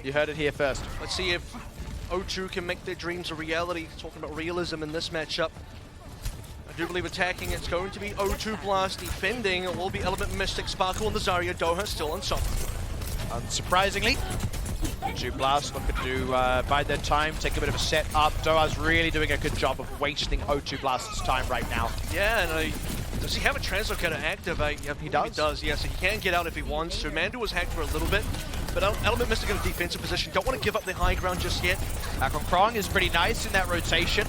You heard it here first. Let's see if O2 can make their dreams a reality. Talking about realism in this matchup. I do believe attacking, it's going to be O2 Blast. Defending, it will be Element Mystic, Sparkle, and the Zarya. Doha still on top. Unsurprisingly, O2 Blast looking to bide their time, take a bit of a set up. Doha's really doing a good job of wasting O2 Blast's time right now. Yeah, and does he have a translocator active? Yep, he does. He does, yeah, so he can get out if he wants to. Mandu was hacked for a little bit, but Element Mystic in a defensive position. Don't want to give up the high ground just yet. Back on Krong is pretty nice in that rotation.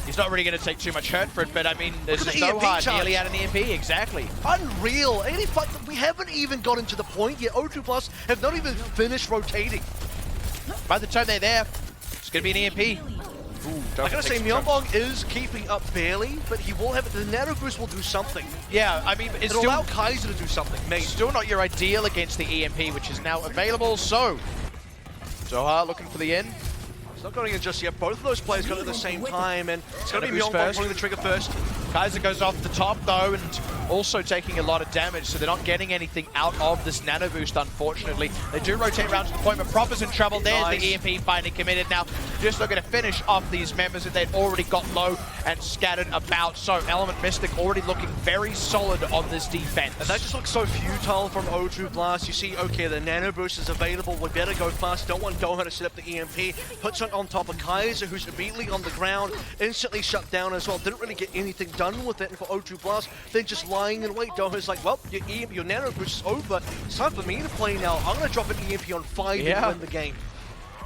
He's not really going to take too much hurt for it, but I mean, there's Doha nearly out an EMP, exactly. Unreal. 85, we haven't even gotten to the point yet. O2 Plus have not even finished rotating. By the time they're there, it's going to be an EMP. Ooh, I gotta say, Myeonbong is keeping up barely, but he will have it. The Nano Boost will do something. Yeah, I mean, it's It'll still allow Kaiser to do something. Maybe. Still not your ideal against the EMP, which is now available. So, Doha looking for the in. It's not going in just yet. Both of those players got it at the same time, and it's going to be Myeonbong pulling the trigger first. Kaiser goes off the top though, and also taking a lot of damage, so they're not getting anything out of this Nano Boost, unfortunately. They do rotate around to the point, but Proper's in trouble. There's the EMP finally committed. Now, just looking to finish off these members that they'd already got low and scattered about. So, Element Mystic already looking very solid on this defense. And that just looks so futile from O2 Blast. You see, okay, the Nano Boost is available. We better go fast. Don't want Doha to set up the EMP. Puts it on top of Kaiser, who's immediately on the ground. Instantly shut down as well. Didn't really get anything done with it. And for O2 Blast, then just lying in wait. Doha's like, well, your Nano Boost is over. It's time for me to play now. I'm going to drop an EMP on 5 and win the game.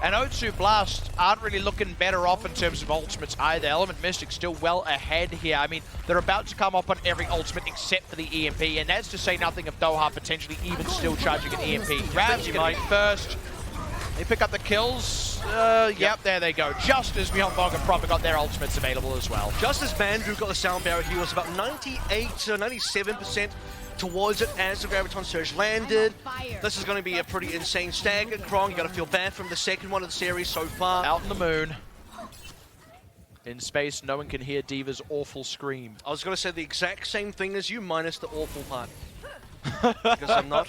And O2 Blast aren't really looking better off in terms of ultimates either. Element Mystic still well ahead here. I mean, they're about to come up on every ultimate except for the EMP, and that's to say nothing of Doha potentially even still charging an EMP. Grabs going to be first. They pick up the kills. Yep, there they go. Just as Myeonbong and Proper got their ultimates available as well. Just as Mandu got the sound barrier, he was about 98 to 97% towards it as the Graviton Surge landed. This is going to be a pretty insane stagger. Krong, you got to feel bad from the second one of the series so far. Out in the moon. In space, no one can hear D.Va's awful scream. I was going to say the exact same thing as you, minus the awful part. because I'm not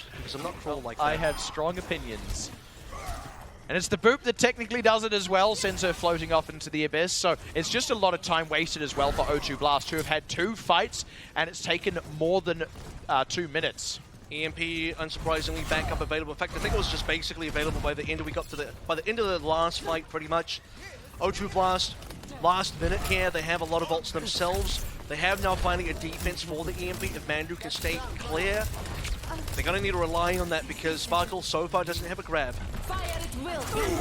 cruel like that. I have strong opinions. And it's the Boop that technically does it as well, sends her floating off into the abyss. So it's just a lot of time wasted as well for O2 Blast, who have had 2 fights, and it's taken more than 2 minutes. EMP, unsurprisingly, backup available. In fact, I think it was just basically available by the end. We got to by the end of the last fight, pretty much. O2 Blast, last minute here. They have a lot of ults themselves. They have now finally a defense for the EMP. If Mandu can stay clear, they're going to need to rely on that because Sparkle so far doesn't have a grab.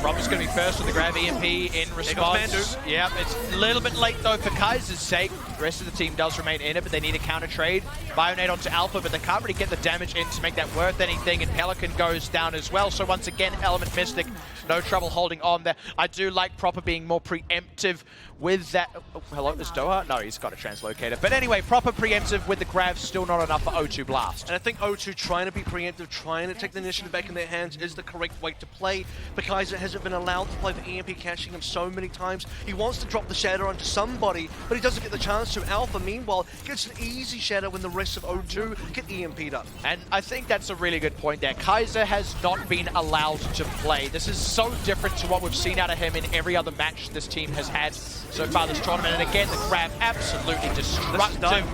Robert's going to be first with the grab EMP in response. Yeah, it's a little bit late though for Kaiser's sake. The rest of the team does remain in it, but they need a counter trade. Bionade onto Alpha, but they can't really get the damage in to make that worth anything, and Pelican goes down as well. So once again, Element Mystic, no trouble holding on there. I do like Proper being more preemptive with that. Oh, hello, is Doha? No, he's got a translocator. But anyway, Proper preemptive with the grab, still not enough for O2 Blast. And I think O2 trying to be preemptive, trying to take the initiative back in their hands is the correct way to play. Kaiser hasn't been allowed to play the EMP, catching him so many times. He wants to drop the shadow onto somebody, but he doesn't get the chance to. Alpha, meanwhile, gets an easy shadow when the rest of O2 get EMP'd up. And I think that's a really good point there. Kaiser has not been allowed to play. This is so different to what we've seen out of him in every other match this team has had so far this tournament. And again, the grab absolutely destructive.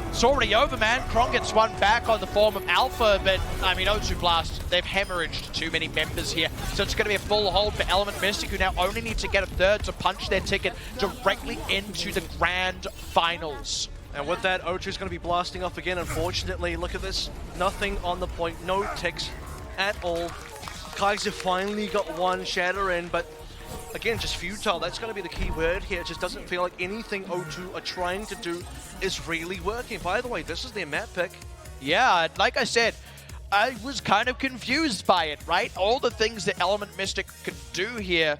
It's already over, man. Krong gets one back on the form of Alpha, but, I mean, O2 Blast, they've hemorrhaged too many members here. So it's going to be a full hold for Element Mystic, who now only need to get a third to punch their ticket directly into the grand finals. And with that, O2 is going to be blasting off again, unfortunately. Look at this. Nothing on the point. No ticks at all. Kaiser finally got one shatter in, but again, just futile. That's going to be the key word here. It just doesn't feel like anything O2 are trying to do is really working. By the way, this is their map pick. Yeah, like I said, I was kind of confused by it, right? All the things that Element Mystic could do here,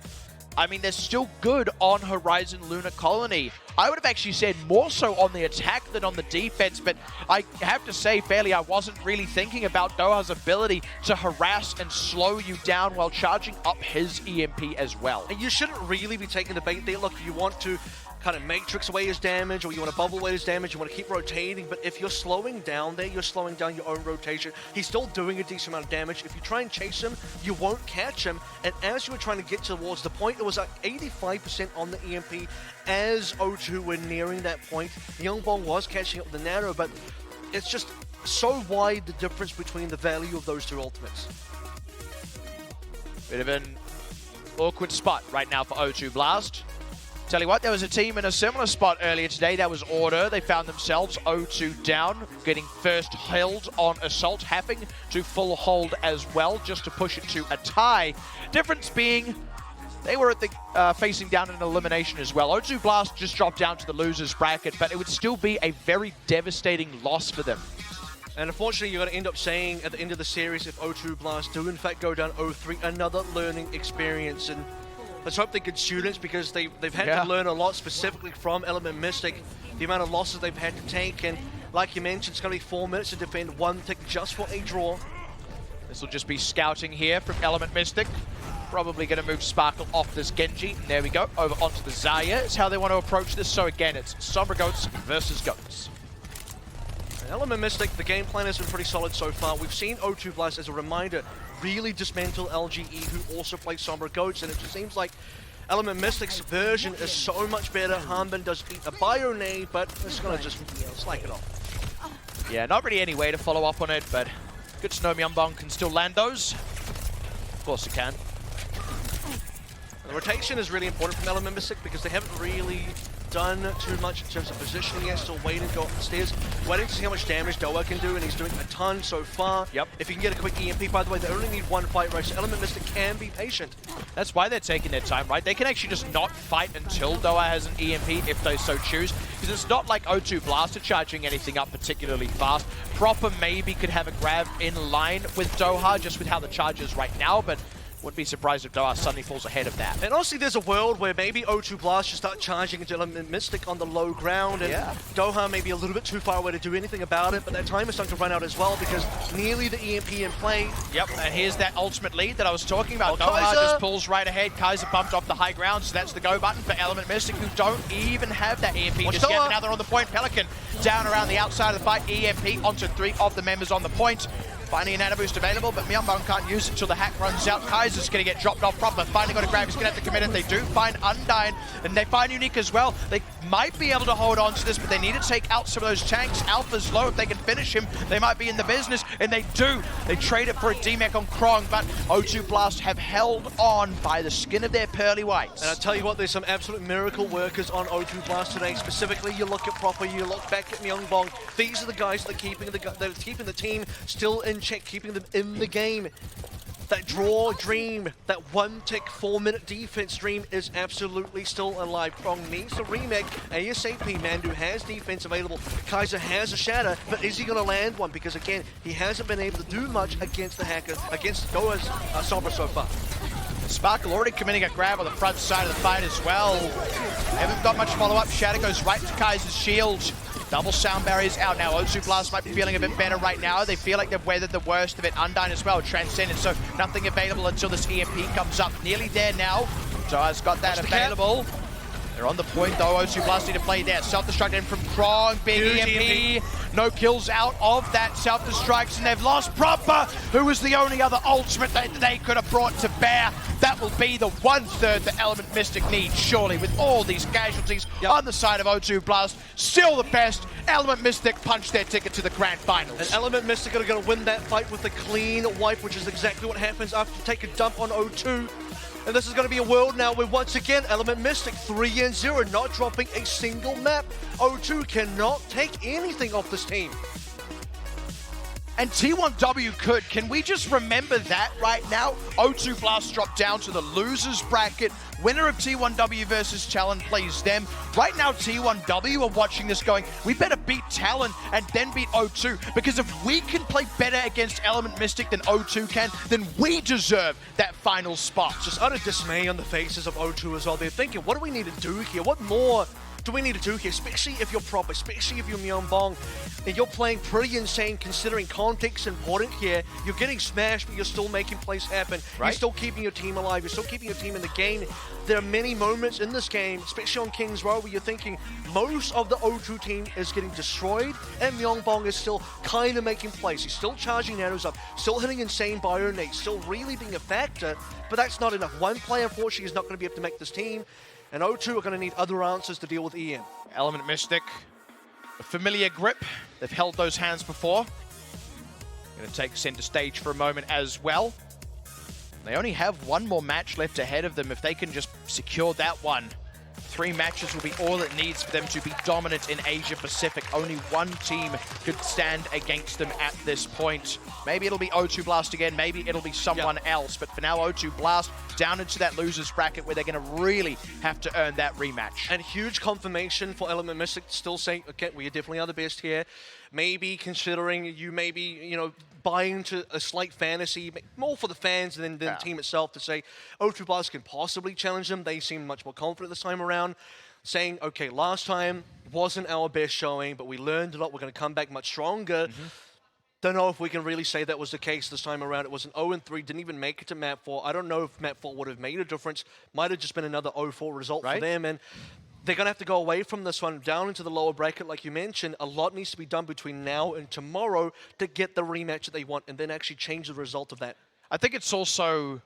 I mean, they're still good on Horizon Lunar Colony. I would have actually said more so on the attack than on the defense, but I have to say, fairly, I wasn't really thinking about Doha's ability to harass and slow you down while charging up his EMP as well. And you shouldn't really be taking the bait there. Look, you want to kind of matrix away his damage, or you want to bubble away his damage, you want to keep rotating, but if you're slowing down there, you're slowing down your own rotation. He's still doing a decent amount of damage. If you try and chase him, you won't catch him, and as you were trying to get towards the point, it was like 85% on the EMP. As O2 were nearing that point, Myungbong was catching up with the Nano, but it's just so wide the difference between the value of those two ultimates. Bit of an awkward spot right now for O2 Blast. Tell you what, there was a team in a similar spot earlier today. That was Order. They found themselves O2 down, getting first held on Assault, having to full hold as well, just to push it to a tie. Difference being, they were at the facing down in elimination as well. O2 Blast just dropped down to the losers bracket, but it would still be a very devastating loss for them. And unfortunately, you're going to end up saying at the end of the series, if O2 Blast do in fact go down 0-3, another learning experience. And let's hope they're good students, because they've had to learn a lot, specifically from Element Mystic, the amount of losses they've had to take. And like you mentioned, it's going to be 4 minutes to defend one tick just for a draw. This will just be scouting here from Element Mystic. Probably going to move Sparkle off this Genji. There we go, over onto the Zarya. It's how they want to approach this. So again, it's Sombra Goats versus Goats. Element Mystic, the game plan has been pretty solid so far. We've seen O2 Blast, as a reminder, really dismantle LGE, who also play Sombra Goats, and it just seems like Element Mystic's version is so much better. Hanbin does beat a bio nade, but it's going to just slack it off. Yeah, not really any way to follow up on it, but good to know Myungbong can still land those. Of course it can. The rotation is really important from Element Mystic, because they haven't really done too much in terms of positioning yet. Still waiting to go up the stairs, waiting to see how much damage Doa can do, and he's doing a ton so far. Yep. If he can get a quick EMP, by the way, they only need one fight, right? So Element Mystic can be patient. That's why they're taking their time, right? They can actually just not fight until Doa has an EMP if they so choose, because it's not like O2 Blast are charging anything up particularly fast. Proper maybe could have a grab in line with Doha, just with how the charge is right now, but wouldn't be surprised if Doha suddenly falls ahead of that. And honestly, there's a world where maybe O2 Blast should start charging into Element Mystic on the low ground, and Doha may be a little bit too far away to do anything about it, but that time is starting to run out as well, because nearly the EMP in play. Yep, and here's that ultimate lead that I was talking about. Doha just pulls right ahead. Kaiser bumped off the high ground, so that's the go button for Element Mystic, who don't even have that EMP just yet. Now they're on the point. Pelican down around the outside of the fight. EMP onto 3 of the members on the point. Finding a nano boost available, but Myungbong can't use it until the hack runs out. Kaiser's going to get dropped off proper. Finally got a grab. He's going to have to commit it. They do find Undyne, and they find Unique as well. They might be able to hold on to this, but they need to take out some of those tanks. Alpha's low. If they can finish him, they might be in the business, and they do. They trade it for a DMAC on Krong, but O2 Blast have held on by the skin of their pearly whites. And I tell you what, there's some absolute miracle workers on O2 Blast today. Specifically, you look at Proper, you look back at Myungbong. These are the guys that are keeping the team still in check, keeping them in the game. That draw dream, that 1 tick 4-minute defense dream is absolutely still alive. Krong needs to remake. ASAP, Mandu has defense available. Kaiser has a shatter, but is he going to land one? Because again, he hasn't been able to do much against the hacker, against Doa's Sombra so far. Sparkle already committing a grab on the front side of the fight as well. Haven't got much follow-up. Shatter goes right to Kaiser's shield. Double sound barriers out now. O2 Blast might be feeling a bit better right now. They feel like they've weathered the worst of it. Undyne as well, Transcendent, so nothing available until this EMP comes up. Nearly there now. Doa's got that available. They're on the point though. O2 Blast need to play there. Self-destruct in from Krong. Big EMP. No kills out of that self-destructs, and they've lost Proper, who was the only other ultimate that they could have brought to bear. That will be the 1/3 that Element Mystic needs, surely, with all these casualties on the side of O2 Blast. Still the best. Element Mystic punched their ticket to the grand finals. And Element Mystic are going to win that fight with a clean wipe, which is exactly what happens after you take a dump on O2. And this is going to be a world now where, once again, Element Mystic 3-0, not dropping a single map. O2 cannot take anything off this team. And T1W could. Can we just remember that right now? O2 Blast dropped down to the losers bracket. Winner of T1W versus Talon plays them. Right now, T1W are watching this going, we better beat Talon and then beat O2, because if we can play better against Element Mystic than O2 can, then we deserve that final spot. Just utter dismay on the faces of O2 as well. They're thinking, what do we need to do here? What more do we need to do here? Especially if you're proper, especially if you're Myeongbong, and you're playing pretty insane considering context important here. You're getting smashed, but you're still making plays happen. Right. You're still keeping your team alive. You're still keeping your team in the game. There are many moments in this game, especially on King's Row, where you're thinking most of the O2 team is getting destroyed, and Myeongbong is still kind of making plays. He's still charging nanos up, still hitting insane bio nades, still really being a factor, but that's not enough. One player, unfortunately, is not going to be able to make this team, and O2 are going to need other answers to deal with EM. Element Mystic, a familiar grip. They've held those hands before. Going to take center stage for a moment as well. They only have one more match left ahead of them. If they can just secure that one, 3 matches will be all it needs for them to be dominant in Asia Pacific. Only one team could stand against them at this point. Maybe it'll be O2 Blast again, maybe it'll be someone else, but for now O2 Blast down into that losers bracket where they're going to really have to earn that rematch. And huge confirmation for Element Mystic, still saying, okay, we definitely are the best here. Maybe considering you buy into a slight fantasy, more for the fans than the team itself, to say O2 Blast can possibly challenge them. They seem much more confident this time around, saying, okay, last time wasn't our best showing, but we learned a lot. We're going to come back much stronger. Don't know if we can really say that was the case this time around. It was an 0-3, didn't even make it to Map 4. I don't know if Map 4 would have made a difference. Might have just been another 0-4 result for them. And they're going to have to go away from this one, down into the lower bracket, like you mentioned. A lot needs to be done between now and tomorrow to get the rematch that they want and then actually change the result of that. I think it's also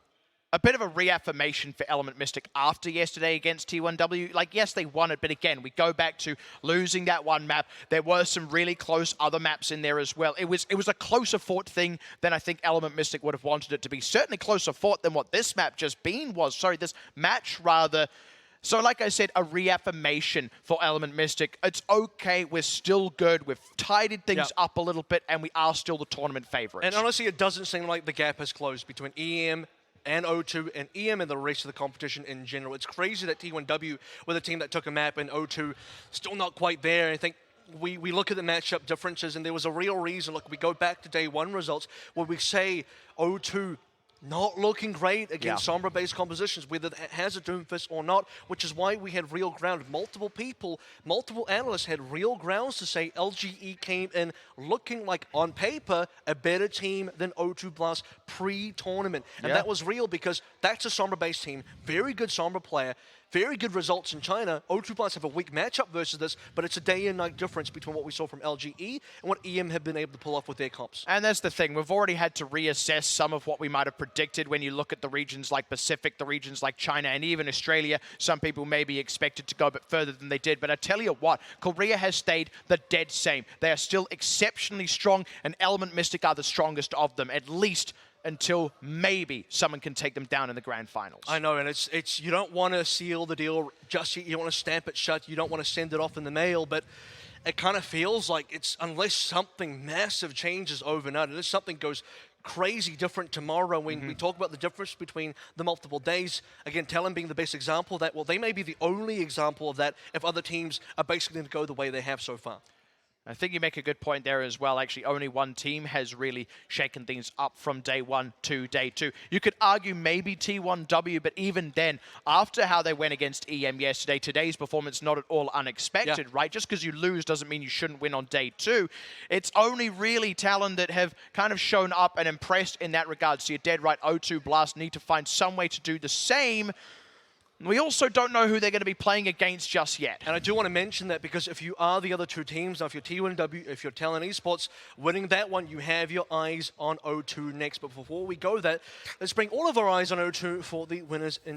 a bit of a reaffirmation for Element Mystic after yesterday against T1W. Like, yes, they won it, but again, we go back to losing that one map. There were some really close other maps in there as well. It was a closer fought thing than I think Element Mystic would have wanted it to be. Certainly closer fought than what this map just was. Sorry, this match rather. So like I said, a reaffirmation for Element Mystic. It's okay, we're still good, we've tidied things up a little bit, and we are still the tournament favorites. And honestly, it doesn't seem like the gap has closed between EM and O2 and EM and the rest of the competition in general. It's crazy that T1W were the team that took a map and O2 still not quite there. I think we look at the matchup differences, and there was a real reason. Look, we go back to day 1 results where we say O2 not looking great against Sombra-based compositions, whether it has a Doomfist or not, which is why we had real ground. Multiple people, multiple analysts had real grounds to say LGE came in looking like, on paper, a better team than O2 Blast pre-tournament. And that was real because that's a Sombra-based team, very good Sombra player, very good results in China. O2 Blast have a weak matchup versus this, but it's a day and night difference between what we saw from LGE and what EM have been able to pull off with their comps. And that's the thing. We've already had to reassess some of what we might have predicted when you look at the regions like Pacific, the regions like China, and even Australia. Some people may be expected to go a bit further than they did, but I tell you what, Korea has stayed the dead same. They are still exceptionally strong, and Element Mystic are the strongest of them, at least until maybe someone can take them down in the grand finals. I know, and it's you don't want to seal the deal just yet. You don't want to stamp it shut. You don't want to send it off in the mail, but it kind of feels like it's, unless something massive changes overnight, unless something goes crazy different tomorrow, when we talk about the difference between the multiple days, again, Talon being the best example of that, well, they may be the only example of that if other teams are basically going to go the way they have so far. I think you make a good point there as well. Actually, only one team has really shaken things up from day 1 to day 2. You could argue maybe T1W, but even then, after how they went against EM yesterday, today's performance not at all unexpected, right? Just because you lose doesn't mean you shouldn't win on day 2. It's only really Talon that have kind of shown up and impressed in that regard. So you're dead right, O2 Blast need to find some way to do the same. We also don't know who they're going to be playing against just yet. And I do want to mention that because if you are the other 2 teams, now if you're T1W, if you're Talon Esports, winning that one, you have your eyes on O2 next. But before we go that, let's bring all of our eyes on O2 for the winners in